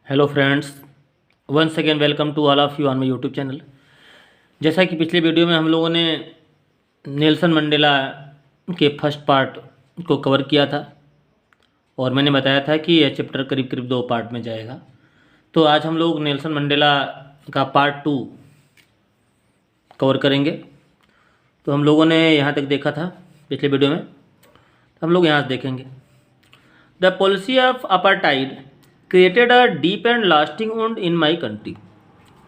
Hello friends, once again welcome to all of you on my YouTube channel. जैसा कि पिछले video में हम लोगों ने नेल्सन मंडेला के फर्स्ट पार्ट को कवर किया था और मैंने बताया था कि यह चैप्टर करीब करीब 2 पार्ट में जाएगा। तो आज हम लोग नेल्सन मंडेला का पार्ट 2 कवर करेंगे। तो हम लोगों ने यहाँ तक देखा था पिछले वीडियो में, तो हम लोग यहाँ से देखेंगे। The policy of apartheid created a deep and lasting wound in my country.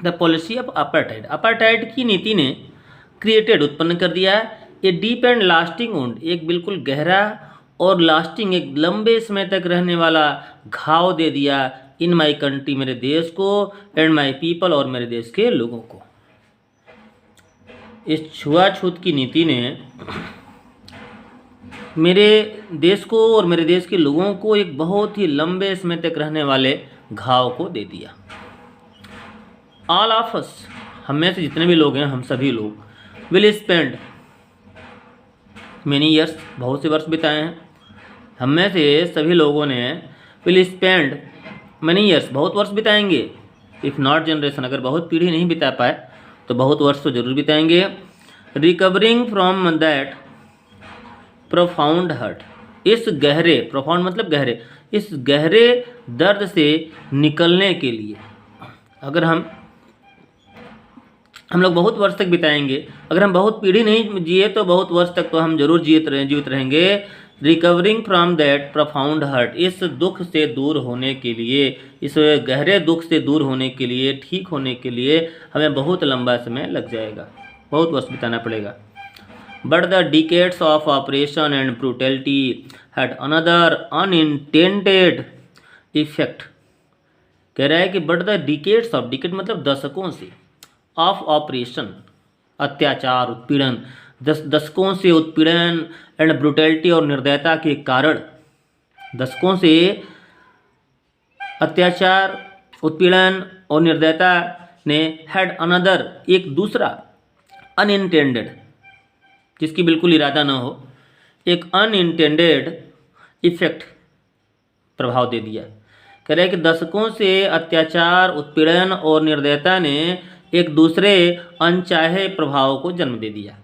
The policy of apartheid, apartheid की नीति ने क्रिएटेड उत्पन्न कर दिया है a deep and lasting wound, एक बिल्कुल गहरा और लास्टिंग, एक लंबे समय तक रहने वाला घाव दे दिया इन माई कंट्री, मेरे देश को, एंड माई पीपल, और मेरे देश के लोगों को। इस छुआछूत की नीति ने मेरे देश को और मेरे देश के लोगों को एक बहुत ही लंबे समय तक रहने वाले घाव को दे दिया। ऑल ऑफ अस, हम में से जितने भी लोग हैं, हम सभी लोग विल स्पेंड मेनी ईयर्स, बहुत से वर्ष बिताए हैं। हम में से सभी लोगों ने विल स्पेंड मेनी ईयर्स, बहुत वर्ष बिताएंगे। इफ़ नॉट जनरेशन, अगर बहुत पीढ़ी नहीं बिता पाए तो बहुत वर्ष तो जरूर बिताएंगे। Recovering from that profound hurt, इस गहरे, प्रोफाउंड मतलब गहरे, इस गहरे दर्द से निकलने के लिए। अगर हम लोग बहुत वर्ष तक बिताएंगे, अगर हम बहुत पीढ़ी नहीं जिए तो बहुत वर्ष तक तो हम जरूर जीवित रहेंगे। Recovering from that profound hurt, इस दुख से दूर होने के लिए, इस गहरे दुख से दूर होने के लिए, ठीक होने के लिए हमें बहुत लंबा समय लग जाएगा, बहुत वर्ष बिताना पड़ेगा। But the decades of oppression and brutality had another unintended effect. कह रहा है कि but the decades of, decade मतलब दशकों से, of oppression, अत्याचार, उत्पीड़न, दशकों से उत्पीड़न, एंड ब्रुटैलिटी, और निर्दयता के कारण, दशकों से अत्याचार, उत्पीड़न और निर्दयता ने had another, एक दूसरा, unintended, जिसकी बिल्कुल इरादा न हो, एक अनइंटेंडेड इफेक्ट, प्रभाव दे दिया। कह रहे हैं कि दशकों से अत्याचार, उत्पीड़न और निर्दयता ने एक दूसरे अनचाहे प्रभाव को जन्म दे दिया।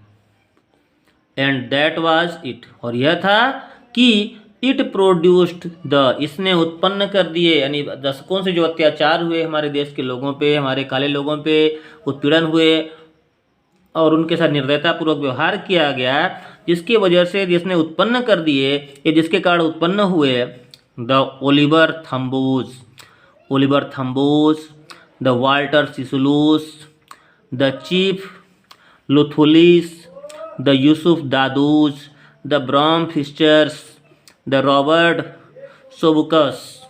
एंड दैट वाज इट, और यह था कि इट प्रोड्यूस्ड द, इसने उत्पन्न कर दिए, यानी दशकों से जो अत्याचार हुए हमारे देश के लोगों पे, हमारे काले लोगों पे उत्पीड़न हुए और उनके साथ निर्दयतापूर्वक व्यवहार किया गया, जिसकी वजह से, जिसने उत्पन्न कर दिए, ये जिसके कारण उत्पन्न हुए, the Oliver Tambos, the Walter Sisulus, the Chief Luthulis, the Yusuf Dadoos, the Bram Fischers, the Robert Sobukwes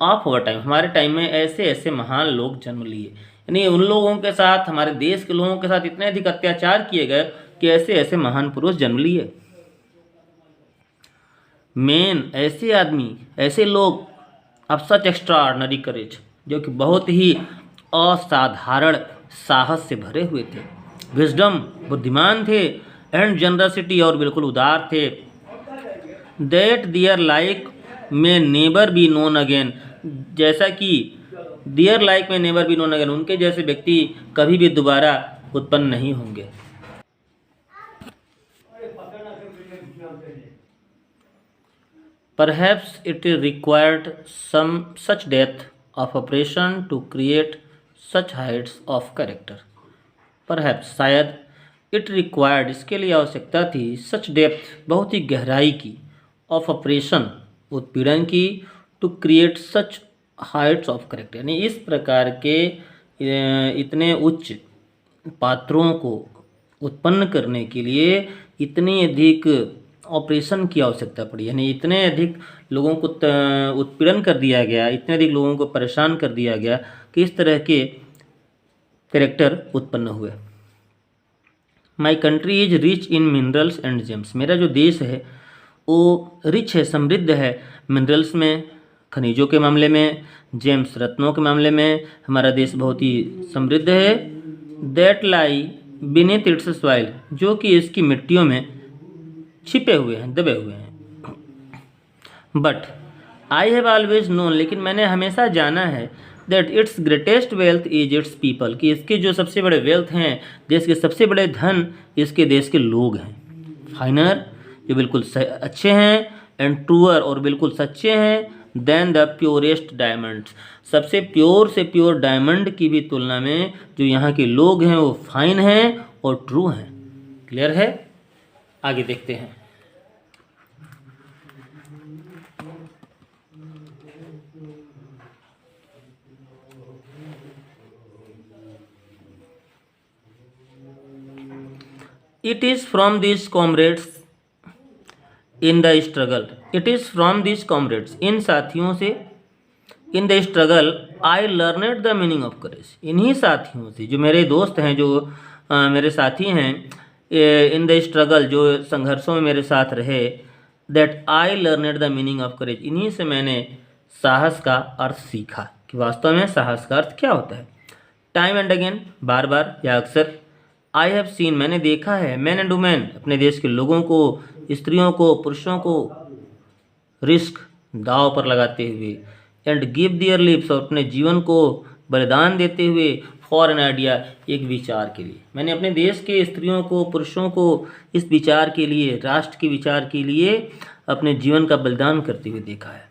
of our time, हमारे टाइम में ऐसे ऐसे महान लोग जन्म लिए। यानी उन लोगों के साथ, हमारे देश के लोगों के साथ इतने अधिक अत्याचार किए गए कि ऐसे ऐसे महान पुरुष जन्म लिए। मेन, ऐसे आदमी, ऐसे लोग ऑफ सच एक्स्ट्राऑर्डिनरी करेज, जो कि बहुत ही असाधारण साहस से भरे हुए थे। विजडम, बुद्धिमान थे। एंड जनरसिटी, और बिल्कुल उदार थे। दैट दियर लाइक में नेवर बी नोन अगेन, जैसा कि दियर लाइक में नेवर बी नोन अगेन, उनके जैसे व्यक्ति कभी भी दोबारा उत्पन्न नहीं होंगे। Perhaps it required some such depth of operation to create such heights of character. Perhaps, शायद, it required, इसके लिए आवश्यकता थी, such depth, बहुत ही गहराई की, of operation, उत्पीड़न की, to create such heights of character, यानी इस प्रकार के इतने उच्च पात्रों को उत्पन्न करने के लिए इतनी अधिक ऑपरेशन की आवश्यकता पड़ी, यानी इतने अधिक लोगों को उत्पीड़न कर दिया गया, इतने अधिक लोगों को परेशान कर दिया गया कि इस तरह के कैरेक्टर उत्पन्न हुए। My country is rich in minerals and James, मेरा जो देश है वो रिच है, समृद्ध है, मिनरल्स में, खनिजों के मामले में, जेम्स, रत्नों के मामले में हमारा देश बहुत ही समृद्ध है। That lie beneath it's soil, जो कि इसकी मिट्टियों में छिपे हुए हैं, दबे हुए हैं। But I have always known, लेकिन मैंने हमेशा जाना है that it's greatest wealth is it's people, कि इसके जो सबसे बड़े वेल्थ हैं, देश के सबसे बड़े धन इसके देश के लोग हैं। फाइनर, जो बिल्कुल अच्छे हैं, एंड ट्रूअर, और बिल्कुल सच्चे हैं, देन द प्योरेस्ट डायमंड्स, सबसे प्योर से प्योर डायमंड की भी तुलना में जो यहाँ के लोग हैं वो फाइन हैं और ट्रू हैं। क्लियर है? आगे देखते हैं। It is from these comrades in the struggle. It is from these comrades, इन साथियों से, in the struggle I learned the meaning of courage. इन्हीं साथियों से, जो मेरे दोस्त हैं, जो मेरे साथी हैं, in the struggle, जो संघर्षों में मेरे साथ रहे, that I learned the meaning of courage. इन्हीं से मैंने साहस का अर्थ सीखा कि वास्तव में साहस का अर्थ क्या होता है। टाइम एंड अगेन, बार बार या अक्सर। आई हैव सीन, मैंने देखा है, मैन एंड वुमेन, अपने देश के लोगों को, स्त्रियों को, पुरुषों को, रिस्क, दांव पर लगाते हुए, एंड गिव देयर लिव्स, और अपने जीवन को बलिदान देते हुए, फॉर एन आइडिया, एक विचार के लिए। मैंने अपने देश के स्त्रियों को, पुरुषों को इस विचार के लिए, राष्ट्र के विचार के लिए अपने जीवन का बलिदान करते हुए देखा है।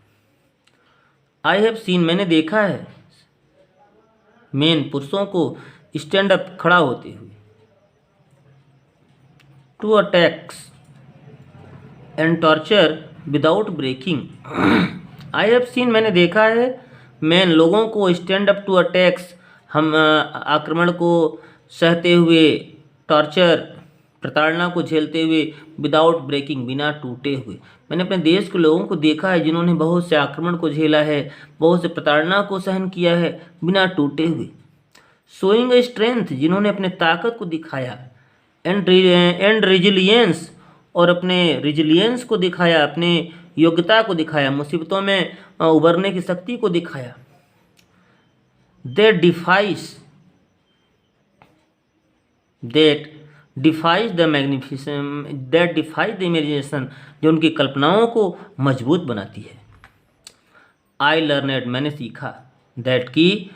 आई हैव सीन, मैंने देखा है, मेन, पुरुषों को, स्टैंड अप, खड़ा होते हुए, to attacks and torture without breaking. I have seen, मैंने देखा है, मैन, लोगों को, स्टैंड अप टू अटैक्स, हम आक्रमण को सहते हुए, टॉर्चर, प्रताड़ना को झेलते हुए, विदाउट ब्रेकिंग, बिना टूटे हुए। मैंने अपने देश के लोगों को देखा है जिन्होंने बहुत से आक्रमण को झेला है, बहुत से प्रताड़ना को सहन किया है, बिना टूटे हुए। शोइंग ए स्ट्रेंथ, जिन्होंने अपने ताकत को दिखाया, एंड रिजिलियंस, और अपने रिजिलियंस को दिखाया, अपने योग्यता को दिखाया, मुसीबतों में उबरने की शक्ति को दिखाया। दैट डिफाइज द इमेजिनेशन, जो उनकी कल्पनाओं को मजबूत बनाती है। आई लर्नेड, मैंने सीखा, दैट की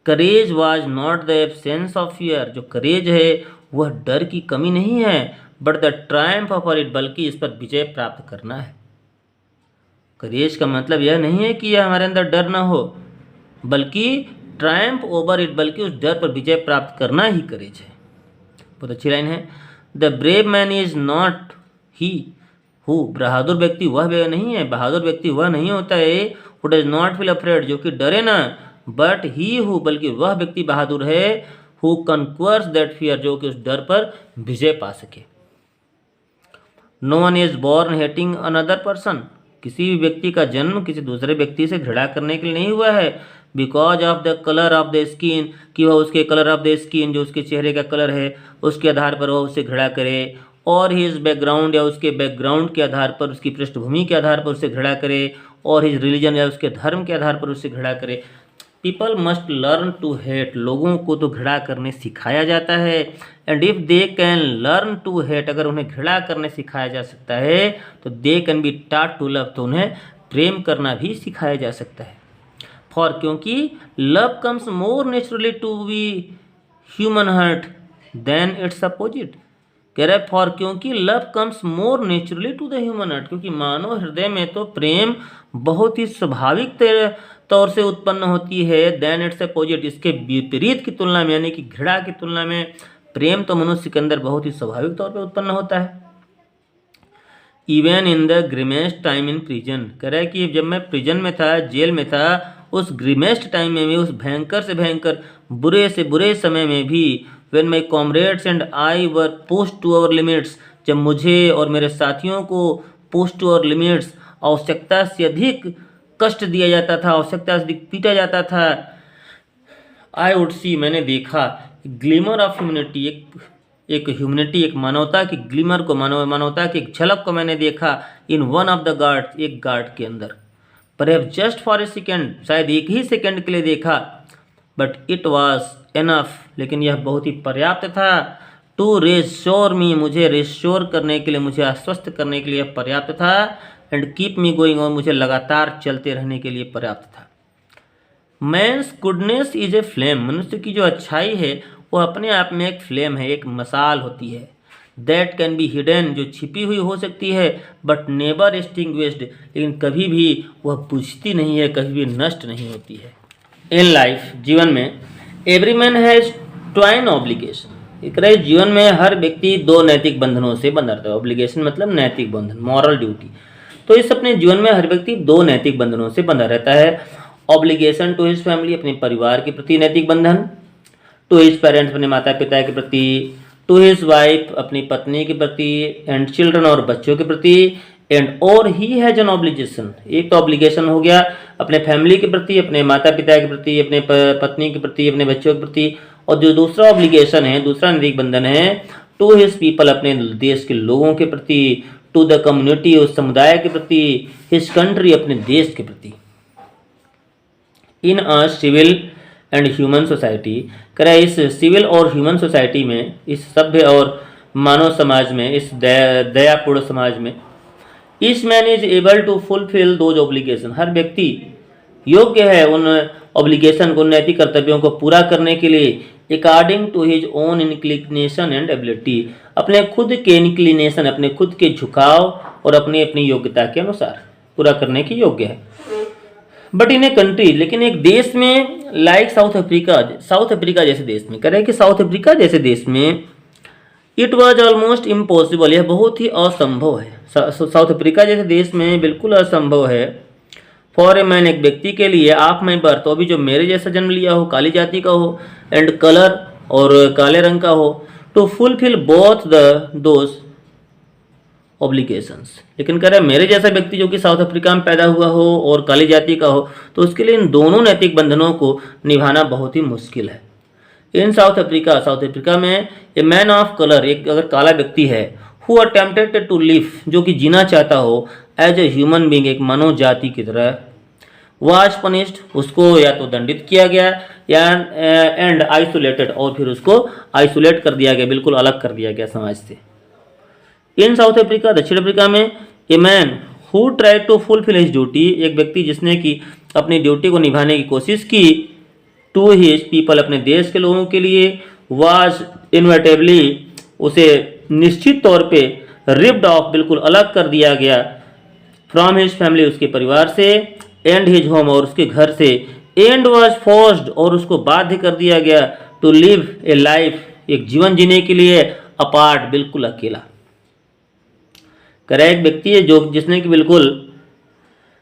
courage was not the absence of fear, जो करेज है वह डर की कमी नहीं है, but the triumph of it, बल्कि इस पर विजय प्राप्त करना है। करेज का मतलब यह नहीं है कि यह हमारे अंदर डर ना हो, बल्कि ट्रायम्फ ओवर इट, बल्कि उस डर पर विजय प्राप्त करना ही करेज है। बहुत अच्छी लाइन है। The brave man is not he who, बहादुर व्यक्ति वह नहीं है, बहादुर व्यक्ति वह नहीं होता है, who does not feel afraid, जो कि डरे ना, बट ही हु, बल्कि वह व्यक्ति बहादुर है, हु कन्क्वर्स दैट फियर, जो कि उस डर पर विजय पा सके। No one is born hating another person, किसी भी व्यक्ति का जन्म किसी दूसरे व्यक्ति से घृणा करने के लिए नहीं हुआ है, because of the colour of the skin, कि वह उसके कलर ऑफ द स्किन, जो उसके चेहरे का कलर है, उसके आधार पर वह उससे घृणा करे, और हिज बैकग्राउंड, या उसके बैकग्राउंड के आधार पर, उसकी पृष्ठभूमि के आधार पर उससे घृणा करे, और हिज रिलीजन, या उसके धर्म के आधार पर उससे घृणा करे। People must learn to hate, लोगों को तो घृणा करने सिखाया जाता है, and if they can learn to hate, अगर उन्हें घृणा करने सिखाया जा सकता है तो they can be taught to love, तो उन्हें प्रेम करना भी सिखाया जा सकता है। फॉर, क्योंकि love comes more naturally to be human heart than its opposite. कह रहे फॉर, क्योंकि love comes more naturally to the human heart, क्योंकि मानव हृदय में तो प्रेम बहुत ही स्वाभाविक तौर से उत्पन्न होती है, देन इट्स अपोजिट, इसके विपरीत की तुलना में, यानी कि घृणा की तुलना में प्रेम तो मनुष्य के अंदर बहुत ही स्वाभाविक तौर पे उत्पन्न होता है। Even in the grimmest time in prison, कह रहा है कि जब मैं प्रिजन में था, जेल में था, उस ग्रीमेस्ट टाइम में भी, उस भयंकर से भयंकर, बुरे से बुरे समय में भी, when my comrades and I were pushed to our limits, जब मुझे और मेरे साथियों को पुश्ड टू आवर लिमिट्स, आवश्यकता से अधिक कष्ट दिया जाता था, आवश्यकता से अधिक पीटा जाता था, आई वुड सी, मैंने देखा, ग्लिमर ऑफ ह्यूमनिटी, एक ह्यूमनिटी, एक मानवता की ग्लिमर को, मानवता की एक झलक को मैंने देखा, in one of the guard, एक गार्ड के अंदर, पर जस्ट फॉर ए सेकेंड, शायद एक ही सेकेंड के लिए देखा, बट इट वॉज एनफ, लेकिन यह बहुत ही पर्याप्त था, टू रिश्योर मी, मुझे रिश्योर करने के लिए, मुझे आश्वस्त करने के लिए पर्याप्त था, and keep me going on, मुझे लगातार चलते रहने के लिए पर्याप्त था। Man's goodness is a flame, मनुष्य की जो अच्छाई है वो अपने आप में एक फ्लेम है, एक मसाल होती है। दैट कैन बी हिडन, जो छिपी हुई हो सकती है, बट नेवर एक्सटिंग्विश्ड, लेकिन कभी भी वह बुझती नहीं है, कभी भी नष्ट नहीं होती है। इन लाइफ, जीवन में, every man has twine obligation, एक रहे जीवन में हर व्यक्ति दो नैतिक बंधनों से बंधा रहता है। ऑब्लिगेशन मतलब नैतिक बंधन, मॉरल ड्यूटी। तो इस अपने जीवन में हर व्यक्ति दो नैतिक बंधनों से बंधा रहता है। ऑब्लिगेशन टू हिज फैमिली, अपने परिवार के प्रति नैतिक बंधन, टू हिज पेरेंट्स, अपने माता पिता के प्रति, टू हिज वाइफ, अपनी पत्नी के प्रति, एंड चिल्ड्रन, और बच्चों के प्रति, एंड और ही हैज एन ऑब्लिगेशन, एक तो ऑब्लिगेशन हो गया अपने फैमिली के प्रति, अपने माता पिता के प्रति, अपने पत्नी के प्रति, अपने बच्चों के प्रति, और जो दूसरा ऑब्लिगेशन है, दूसरा नैतिक बंधन है, टू हिज पीपल, अपने देश के लोगों के प्रति, टू द कम्युनिटी, उस समुदाय के प्रति, हिज कंट्री, अपने देश के प्रति। In a civil and human society, करें इस सिविल और ह्यूमन सोसाइटी में, इस सभ्य और मानव समाज में, इस दयापूर्ण समाज में, each man is able to fulfil those obligation, हर व्यक्ति योग्य है उन ऑब्लिगेशन को, नैतिक कर्तव्यों को पूरा करने के लिए, according to his own inclination and ability, अपने खुद के इंक्लिनेशन, अपने खुद के झुकाव और अपनी अपनी योग्यता के अनुसार पूरा करने की योग्य है। बट इन ए कंट्री, लेकिन एक देश में, like south Africa, south Africa जैसे देश में, करें कि साउथ अफ्रीका जैसे देश में, इट वॉज ऑलमोस्ट इम्पॉसिबल, यह बहुत ही असंभव है। साउथ अफ्रीका जैसे देश में बिल्कुल असंभव है। फॉर ए मैन, एक व्यक्ति के लिए, ऑफ माई बर्थ, तो अभी जो मेरे जैसा जन्म लिया हो, काली जाति का हो, एंड कलर, और काले रंग का हो, to fulfil both those obligations, लेकिन कह रहे मेरे जैसा व्यक्ति जो कि साउथ अफ्रीका में पैदा हुआ हो और काली जाति का हो, तो उसके लिए इन दोनों नैतिक बंधनों को निभाना बहुत ही मुश्किल है। इन साउथ अफ्रीका में ए मैन ऑफ कलर, एक अगर काला व्यक्ति है, हु अटेम्प्टेड टू लिव, जो कि जीना चाहता हो, एज ए ह्यूमन बींग, एक मानव जाति की तरह, वाज पनिश्ड, उसको या तो दंडित किया गया, या एंड आइसोलेटेड, और फिर उसको आइसोलेट कर दिया गया, बिल्कुल अलग कर दिया गया समाज से। इन साउथ अफ्रीका, दक्षिण अफ्रीका में, a man who try to fulfil his duty, एक व्यक्ति जिसने कि अपनी ड्यूटी को निभाने की कोशिश की, टू हिज पीपल, अपने देश के लोगों के लिए, वाज इनवर्टेबली, उसे निश्चित तौर पे रिप्ड ऑफ, बिल्कुल अलग कर दिया गया, फ्रॉम हिज फैमिली, उसके परिवार से, एंड हिज होम, और उसके घर से, एंड वाज फोर्स्ड, और उसको बाध्य कर दिया गया, टू लिव ए लाइफ, एक जीवन जीने के लिए, अपार्ट, बिल्कुल अकेला। एक व्यक्ति है जो जिसने कि बिल्कुल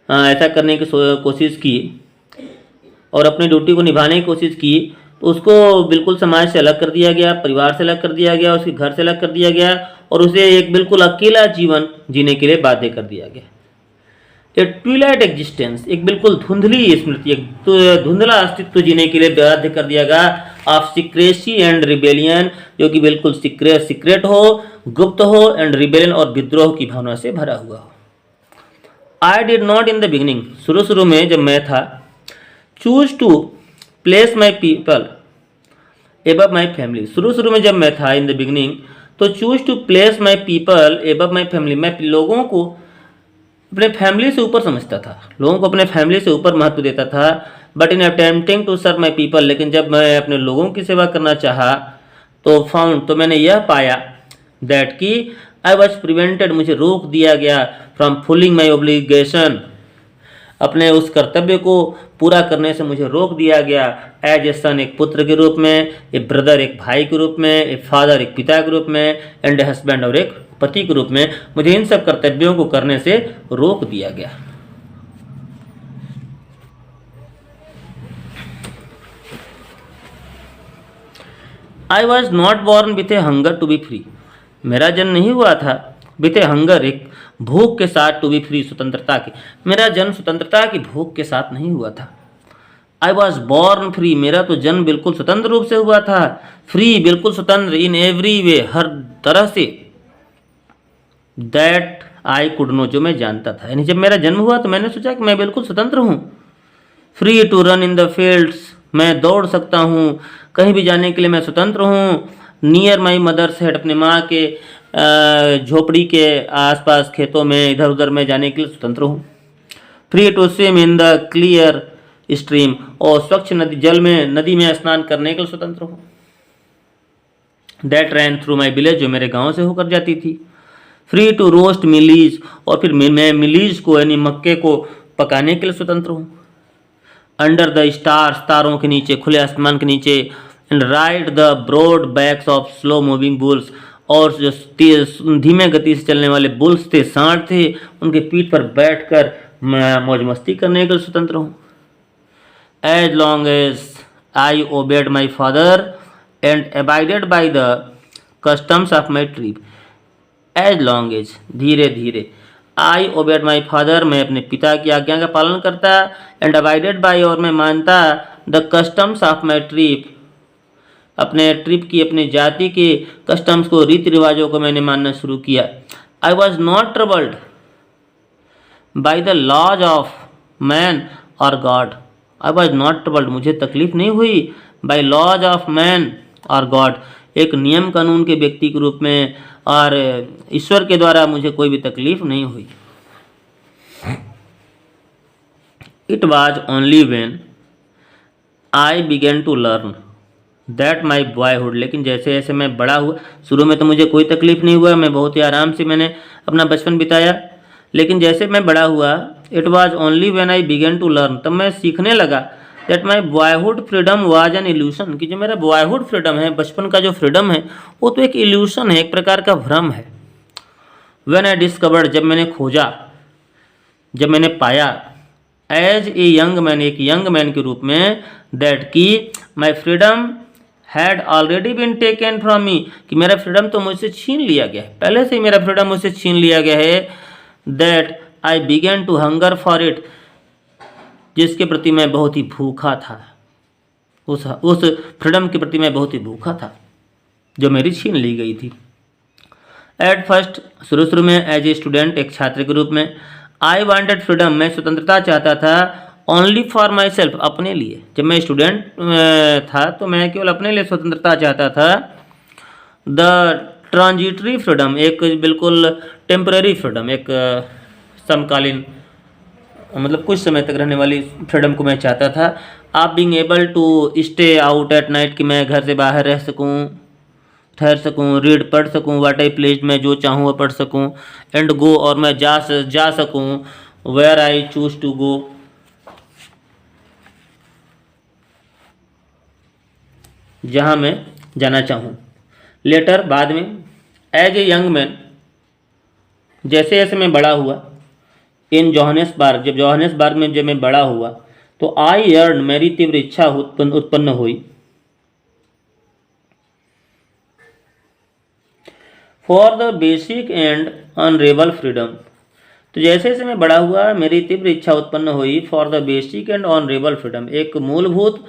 ऐसा करने की कोशिश की और अपनी ड्यूटी को निभाने की कोशिश की, तो उसको बिल्कुल समाज से अलग कर दिया गया, परिवार से अलग कर दिया गया, उसके घर से अलग कर दिया गया, और उसे एक बिल्कुल अकेला जीवन जीने के लिए बाध्य कर दिया गया। ए ट्विलाइट एग्जिस्टेंस, एक बिल्कुल धुंधली स्मृति, एक धुंधला अस्तित्व जीने के लिए बाध्य कर दिया गया, ऑफ सीक्रेसी एंड रिबेलियन, जो कि बिल्कुल सीक्रेट हो, गुप्त हो, एंड रिबेलियन, और विद्रोह की भावना से भरा हुआ हो। I did not in the beginning, शुरू में जब मैं था, choose to place my people above my family, शुरू में जब मैं था इन द बिगिनिंग, तो choose to place my people above my family, मैं लोगों को अपने फैमिली से ऊपर समझता था, लोगों को अपने फैमिली से ऊपर महत्व देता था। But in attempting to serve my people, लेकिन जब मैं अपने लोगों की सेवा करना चाहा, तो मैंने यह पाया दैट कि आई वॉज प्रिवेंटेड, मुझे रोक दिया गया, फ्रॉम फुलिंग माई ऑब्लिगेशन, अपने उस कर्तव्य को पूरा करने से मुझे रोक दिया गया, एज ए सन, एक पुत्र के रूप में, ए ब्रदर, एक भाई के रूप में, ए फादर, एक पिता के रूप में, एंड ए हस्बैंड, और एक पति के रूप में, मुझे इन सब कर्तव्यों को करने से रोक दिया गया। I was not born with a hunger to be free, मेरा जन्म नहीं हुआ था विथ ए हंगर, एक भूख के साथ, टू बी फ्री, स्वतंत्रता की, मेरा जन्म स्वतंत्रता की भूख के साथ नहीं हुआ था। आई वॉज बॉर्न फ्री, मेरा तो जन्म बिल्कुल स्वतंत्र रूप से हुआ था, फ्री, बिल्कुल स्वतंत्र, इन एवरी वे, हर तरह से, दैट आई कुड नो, जो मैं जानता था, यानी जब मेरा जन्म हुआ तो मैंने सोचा कि मैं बिल्कुल स्वतंत्र हूँ। Free to run in the fields, मैं दौड़ सकता हूँ, कहीं भी जाने के लिए मैं स्वतंत्र हूँ। नियर माई मदर्स हेड, अपने माँ के झोपड़ी के आसपास खेतों में इधर उधर मैं जाने के लिए स्वतंत्र हूँ। Free to swim in the clear stream, और स्वच्छ नदी में स्नान करने के लिए स्वतंत्र हूँ। That ran through my village, जो मेरे गांव से होकर जाती थी। फ्री टू रोस्ट मिलीज, और फिर मैं मिलीज को यानी मक्के को पकाने के लिए स्वतंत्र हूँ। अंडर द स्टार्स, तारों के नीचे, खुले आसमान के नीचे। And ride the broad backs of slow moving bulls, और जो धीमे गति से चलने वाले बुल्स थे, सांड थे, उनके पीठ पर बैठकर मैं मौज मस्ती करने के लिए स्वतंत्र हूँ। As long as I obeyed my father and abided by the customs of my trip. As long as, धीरे धीरे। आई ओबेड माई फादर, मैं अपने पिता की आज्ञा का पालन करता। एंड अबाइडेड बाई, और मैं मानता the customs of my trip, अपने ट्रिप की, अपनी जाति के कस्टम्स को, रीति रिवाजों को मैंने मानना शुरू किया। I was not troubled by the laws of man और god. I was not troubled, मुझे तकलीफ नहीं हुई बाई लॉज ऑफ मैन और गॉड, एक नियम कानून के व्यक्ति के रूप में और ईश्वर के द्वारा मुझे कोई भी तकलीफ नहीं हुई। It was only when I began to learn that my boyhood, लेकिन जैसे जैसे मैं बड़ा हुआ, शुरू में तो मुझे कोई तकलीफ नहीं हुआ, मैं बहुत ही आराम से मैंने अपना बचपन बिताया। लेकिन जैसे मैं बड़ा हुआ, it was only when I began to learn, तब मैं सीखने लगा that my boyhood freedom was an illusion, कि जो मेरा बॉयहुड फ्रीडम है, बचपन का जो फ्रीडम है, वो तो एक इल्यूशन है, एक प्रकार का भ्रम है। व्हेन आई डिस्कवर्ड, जब मैंने खोजा, जब मैंने पाया, एज ए यंग मैन, एक यंग मैन के रूप में, दैट की my freedom had already been taken from me, कि मेरा फ्रीडम तो मुझसे छीन लिया गया है, पहले से ही मेरा फ्रीडम मुझसे छीन लिया गया है। That I began to hunger for it, जिसके प्रति मैं बहुत ही भूखा था, उस फ्रीडम के प्रति मैं बहुत ही भूखा था जो मेरी छीन ली गई थी। एट फर्स्ट, शुरू में एज ए स्टूडेंट, एक छात्र के रूप में, आई वॉन्टेड फ्रीडम, मैं स्वतंत्रता चाहता था, ओनली फॉर माई सेल्फ, अपने लिए। जब मैं स्टूडेंट था तो मैं केवल अपने लिए स्वतंत्रता चाहता था। द ट्रांजिटरी फ्रीडम, एक बिल्कुल टेम्पररी फ्रीडम, एक समकालीन, मतलब कुछ समय तक रहने वाली फ्रीडम को मैं चाहता था। आप being able to stay out at night, कि मैं घर से बाहर रह सकूं, ठहर सकूं, रीड पढ़ सकूं, व्हाट आई प्लेज, मैं जो चाहूँ वह पढ़ सकूं। एंड गो, और मैं जा सकूं, where I choose to go, जहाँ मैं जाना चाहूँ। लेटर, बाद में, एज ए यंग मैन, जैसे जैसे मैं बड़ा हुआ, इन जोहानिसबर्ग, जब जोहानिसबर्ग में जब मैं बड़ा हुआ, तो आई अर्न, मेरी तीव्र इच्छा उत्पन्न हुई for the basic and honourable freedom. तो जैसे जैसे मैं बड़ा हुआ, मेरी तीव्र इच्छा उत्पन्न हुई for the basic and honourable freedom, एक मूलभूत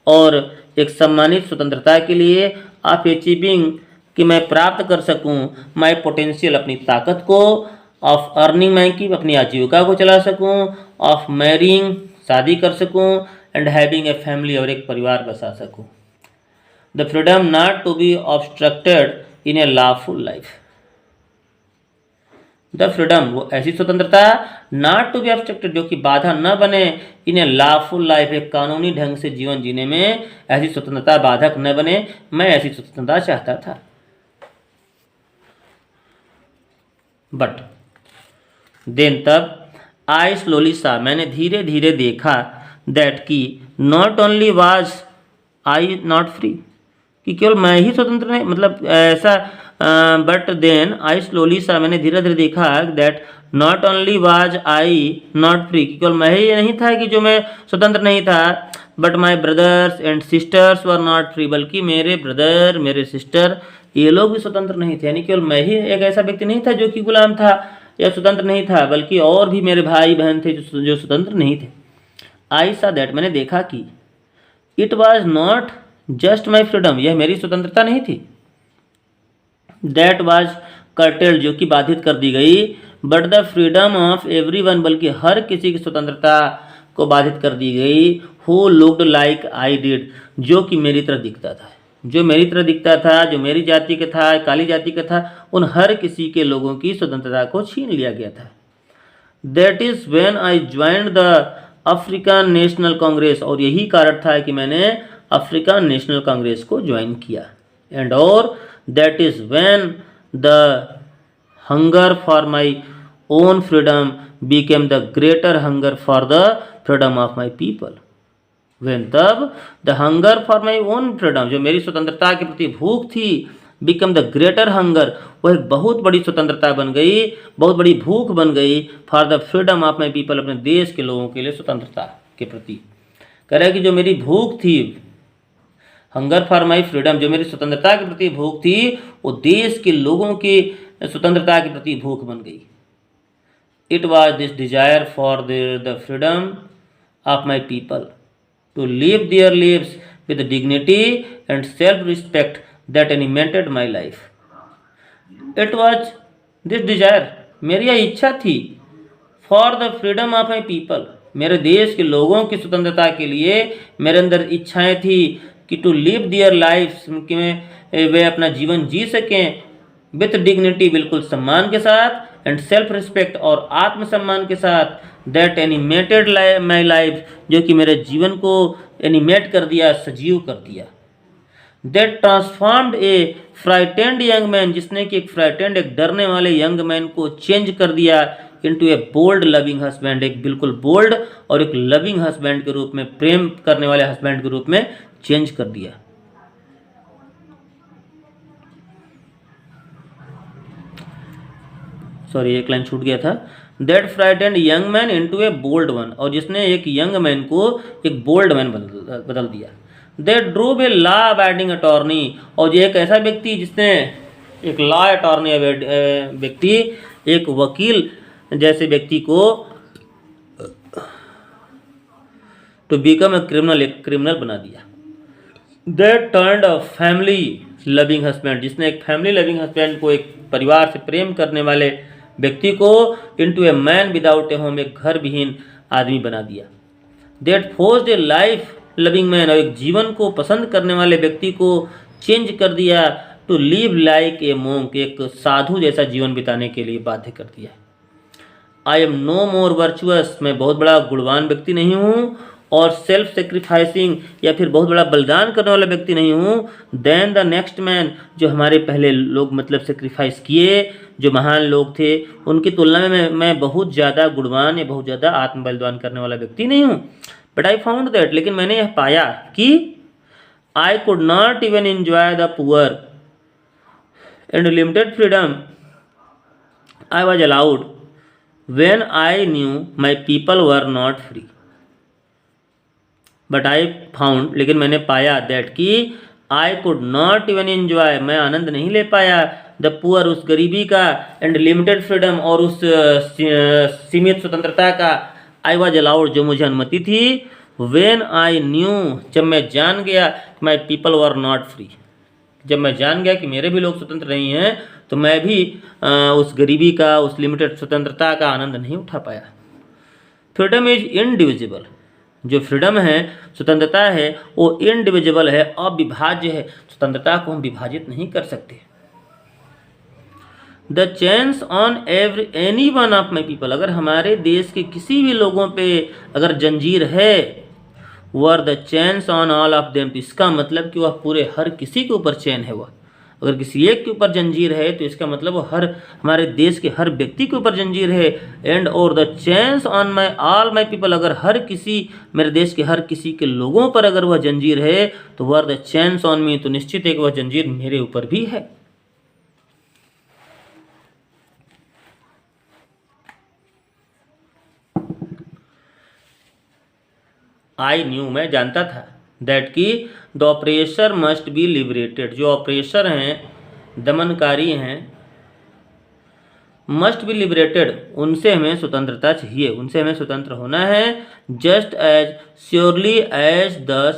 और एक सम्मानित स्वतंत्रता के लिए, ऑफ अचीविंग, कि मैं प्राप्त कर सकूं, माई पोटेंशियल, अपनी ताकत को, ऑफ अर्निंग, मैं की अपनी आजीविका को चला सकूं, ऑफ मैरिंग, शादी कर सकूं, एंड हैविंग ए फैमिली, और एक परिवार बसा सकूं। The freedom not to be obstructed in a lawful life, the freedom, वो ऐसी स्वतंत्रता, नॉट टू बी ऑब्स्ट्रक्टेड, जो कि बाधा न बने, इन ए लॉफुल लाइफ, एक कानूनी ढंग से जीवन जीने में ऐसी स्वतंत्रता बाधक न बने, मैं ऐसी स्वतंत्रता चाहता था। बट देन, तब, आई स्लोली सा, मैंने धीरे धीरे देखा, दैट की not only was I not free, कि केवल मैं ही स्वतंत्र नहीं, मतलब ऐसा, बट देन आई स्लोली सा, मैंने धीरे धीरे देखा, that not only was I not free, कि केवल मैं ही नहीं था कि जो मैं स्वतंत्र नहीं था, but my brothers and sisters were not free, बल्कि मेरे ब्रदर, मेरे सिस्टर, ये लोग भी स्वतंत्र नहीं थे। यानी केवल मैं ही एक ऐसा व्यक्ति नहीं था जो कि गुलाम था या स्वतंत्र नहीं था, बल्कि और भी मेरे भाई बहन थे जो स्वतंत्र नहीं थे। आई सा दैट, मैंने देखा कि it was not just my freedom, यह मेरी स्वतंत्रता नहीं थी, दैट वॉज कर्टेल्ड, जो कि बाधित कर दी गई, but the freedom of every one, बल्कि हर किसी की स्वतंत्रता को बाधित कर दी गई, who looked like I did, जो कि मेरी तरह दिखता था, जो मेरी तरह दिखता था, जो मेरी जाति का था, काली जाति का था, उन हर किसी के लोगों की स्वतंत्रता को छीन लिया गया था। That is when I joined the African national Congress, और यही कारण था कि मैंने अफ्रीकन नेशनल कांग्रेस को ज्वाइन किया। एंड और that is when the hunger for my own freedom became the greater hunger for the freedom of my people. When तब the hunger for my own freedom, जो मेरी स्वतंत्रता के प्रति भूख थी, बिकम द ग्रेटर हंगर, वह एक बहुत बड़ी स्वतंत्रता बन गई, बहुत बड़ी भूख बन गई, for the freedom of my people, अपने देश के लोगों के लिए स्वतंत्रता के प्रति। कह रहा है कि जो मेरी भूख थी, हंगर फॉर माई फ्रीडम, जो मेरी स्वतंत्रता के प्रति भूख थी, वो देश के लोगों की स्वतंत्रता के प्रति भूख बन गई। It was this desire for the freedom of my people to live their lives with dignity and self-respect that animated my life. It was this desire, मेरी यह इच्छा थी, for the freedom of my people, मेरे देश के लोगों की स्वतंत्रता के लिए मेरे अंदर इच्छाएं थी कि to live their lives, कि वे अपना जीवन जी सकें, with dignity, बिल्कुल सम्मान के साथ, एंड सेल्फ रिस्पेक्ट, और आत्मसम्मान के साथ, दैट एनिमेटेड माई लाइफ, जो कि मेरे जीवन को एनिमेट कर दिया, सजीव कर दिया। That transformed A frightened young man, जिसने कि एक फ्राइटेंड, एक डरने वाले यंग मैन को चेंज कर दिया into a bold loving husband, एक बिल्कुल बोल्ड और एक लविंग हस्बैंड के रूप में, प्रेम करने वाले हस्बैंड के रूप में चेंज कर दिया। सॉरी, एक लाइन छूट गया था। That frightened young man into a bold one, और जिसने एक यंग मैन को एक बोल्ड मैन बदल दिया। That drove a law abiding attorney, और ये एक ऐसा व्यक्ति जिसने, एक लॉ अटॉर्नी व्यक्ति, एक वकील जैसे व्यक्ति को टू बिकम ए क्रिमिनल, एक क्रिमिनल बना दिया। That turned a family loving husband, जिसने एक फैमिली लविंग हस्बैंड को, एक परिवार से प्रेम करने वाले व्यक्ति को, into a man without A home, एक घर विहीन आदमी बना दिया। That forced A life loving man, और एक जीवन को पसंद करने वाले व्यक्ति को चेंज कर दिया to live like a monk, एक साधु जैसा जीवन बिताने के लिए बाध्य कर दिया। I am no more virtuous, मैं बहुत बड़ा गुणवान व्यक्ति नहीं हूँ, और सेल्फ सेक्रीफाइसिंग, या फिर बहुत बड़ा बलिदान करने वाला व्यक्ति नहीं हूँ, देन द नेक्स्ट मैन, जो हमारे पहले लोग मतलब सेक्रीफाइस किए, जो महान लोग थे, उनकी तुलना में मैं बहुत ज़्यादा गुणवान या बहुत ज़्यादा आत्म बलिदान करने वाला व्यक्ति नहीं हूँ। बट आई फाउंड दैट, लेकिन मैंने यह पाया कि I could not even enjoy the poor and limited freedom I was allowed when I knew my people were not free. But I found, लेकिन मैंने पाया, दैट कि I could not even enjoy, मैं आनंद नहीं ले पाया, द पुअर, उस गरीबी का, एंड लिमिटेड फ्रीडम, और उस सीमित स्वतंत्रता का, आई वॉज अलाउड, जो मुझे अनुमति थी, व्हेन आई न्यू, जब मैं जान गया, my people were not free, जब मैं जान गया कि मेरे भी लोग स्वतंत्र नहीं हैं, तो मैं भी उस गरीबी का, उस लिमिटेड स्वतंत्रता का आनंद नहीं उठा पाया। फ्रीडम इज इनडिविजिबल, जो फ्रीडम है, स्वतंत्रता है, वो इनडिविजिबल है, अविभाज्य है, स्वतंत्रता को हम विभाजित नहीं कर सकते। The chains on any one of my people, अगर हमारे देश के किसी भी लोगों पे अगर जंजीर है, were the chains on all of them, इसका मतलब कि वह पूरे हर किसी के ऊपर चैन है। वह अगर किसी एक के ऊपर जंजीर है, तो इसका मतलब वो हर हमारे देश के हर व्यक्ति के ऊपर जंजीर है। एंड और the chains on my all my people, अगर हर किसी, मेरे देश के हर किसी के लोगों पर अगर वह जंजीर है, तो were the chains on me, तो निश्चित है कि वह जंजीर मेरे ऊपर भी है। आई न्यू, मैं जानता था, दैट कि the oppressor must be liberated, जो ऑपरेशर हैं, दमनकारी हैं, मस्ट बी लिबरेटेड, उनसे हमें स्वतंत्रता चाहिए, उनसे हमें स्वतंत्र होना है। Just as surely as the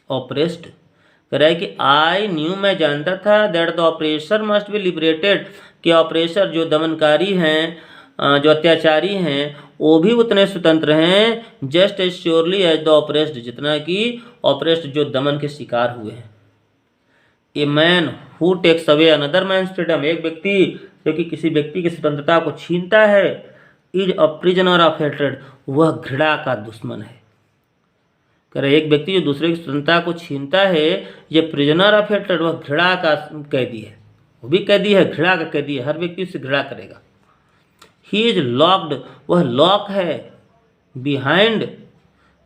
oppressed, कह रहा है कि आई न्यू, मैं जानता था, that the oppressor must be liberated, कि ऑपरेशर जो दमनकारी हैं, जो अत्याचारी हैं, वो भी उतने स्वतंत्र हैं, just as surely as the oppressed, जितना कि ऑपरेस्ड जो दमन के शिकार हुए हैं। A man who takes away another man's freedom, एक व्यक्ति जो कि किसी व्यक्ति की स्वतंत्रता को छीनता है, is a prisoner of hatred, वह घृणा का दुश्मन है। कह रहे एक व्यक्ति जो दूसरे की स्वतंत्रता को छीनता है, ये प्रिजनर ऑफ हेट्रेड, वह घृणा का कैदी है। वो भी कैदी है, घृणा का कैदी है, हर व्यक्ति उससे घृणा करेगा। ही इज लॉक्ड, वह लॉक है behind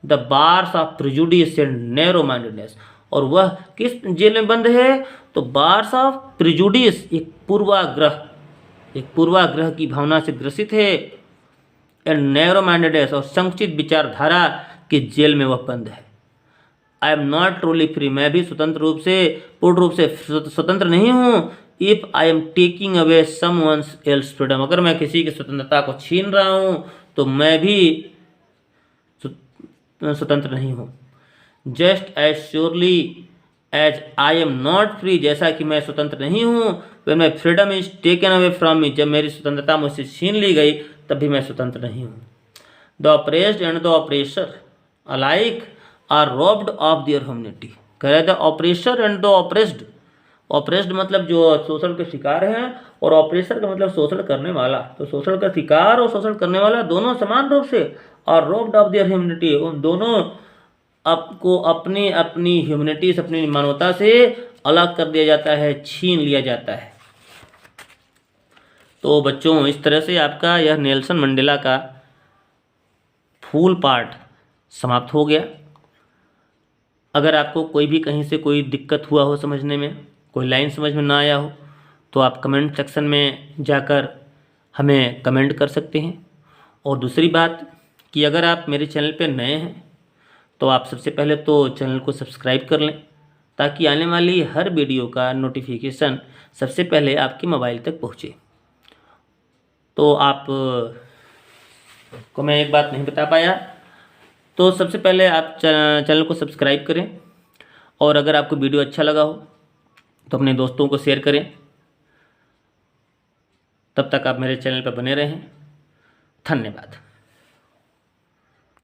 the bars of prejudice and narrow mindedness, और वह किस जेल में बंद है? तो बार्स ऑफ प्रिजुडिस, एक पूर्वाग्रह की भावना से ग्रसित है, एंड नैरो माइंडेडनेस, और संकुचित विचारधारा की जेल में वह बंद है। I am not truly free, मैं भी पूर्ण रूप से स्वतंत्र नहीं हूँ। If I am taking away some one's else freedom, अगर मैं किसी की स्वतंत्रता को छीन रहा हूँ तो मैं भी स्वतंत्र नहीं हूँ। Just as surely as I am not free, जैसा कि मैं स्वतंत्र नहीं हूँ, when my freedom is taken away from me, जब मेरी स्वतंत्रता मुझसे छीन ली गई तब भी मैं स्वतंत्र नहीं हूँ। The oppressed and the oppressor alike are robbed of their humanity, कह रहे the oppressor and the oppressed, oppressed मतलब जो शोषण के शिकार हैं, और ऑपरेसर का मतलब शोषण करने वाला, तो शोषण का शिकार और शोषण करने वाला दोनों समान रूप से, और रॉब्ड ऑफ देयर ह्यूमैनिटी, उन दोनों आपको अपनी अपनी ह्यूमैनिटी से, अपनी मानवता से अलग कर दिया जाता है, छीन लिया जाता है। तो बच्चों इस तरह से आपका यह नेल्सन मंडेला का फुल पार्ट समाप्त हो गया। अगर आपको कोई भी कहीं से कोई दिक्कत हुआ हो समझने में, कोई लाइन समझ में ना आया हो, तो आप कमेंट सेक्शन में जाकर हमें कमेंट कर सकते हैं। और दूसरी बात कि अगर आप मेरे चैनल पे नए हैं तो आप सबसे पहले तो चैनल को सब्सक्राइब कर लें, ताकि आने वाली हर वीडियो का नोटिफिकेशन सबसे पहले आपके मोबाइल तक पहुँचे। तो आप को मैं एक बात नहीं बता पाया, तो सबसे पहले आप चैनल को सब्सक्राइब करें, और अगर आपको वीडियो अच्छा लगा हो तो अपने दोस्तों को शेयर करें। तब तक आप मेरे चैनल पर बने रहें। धन्यवाद।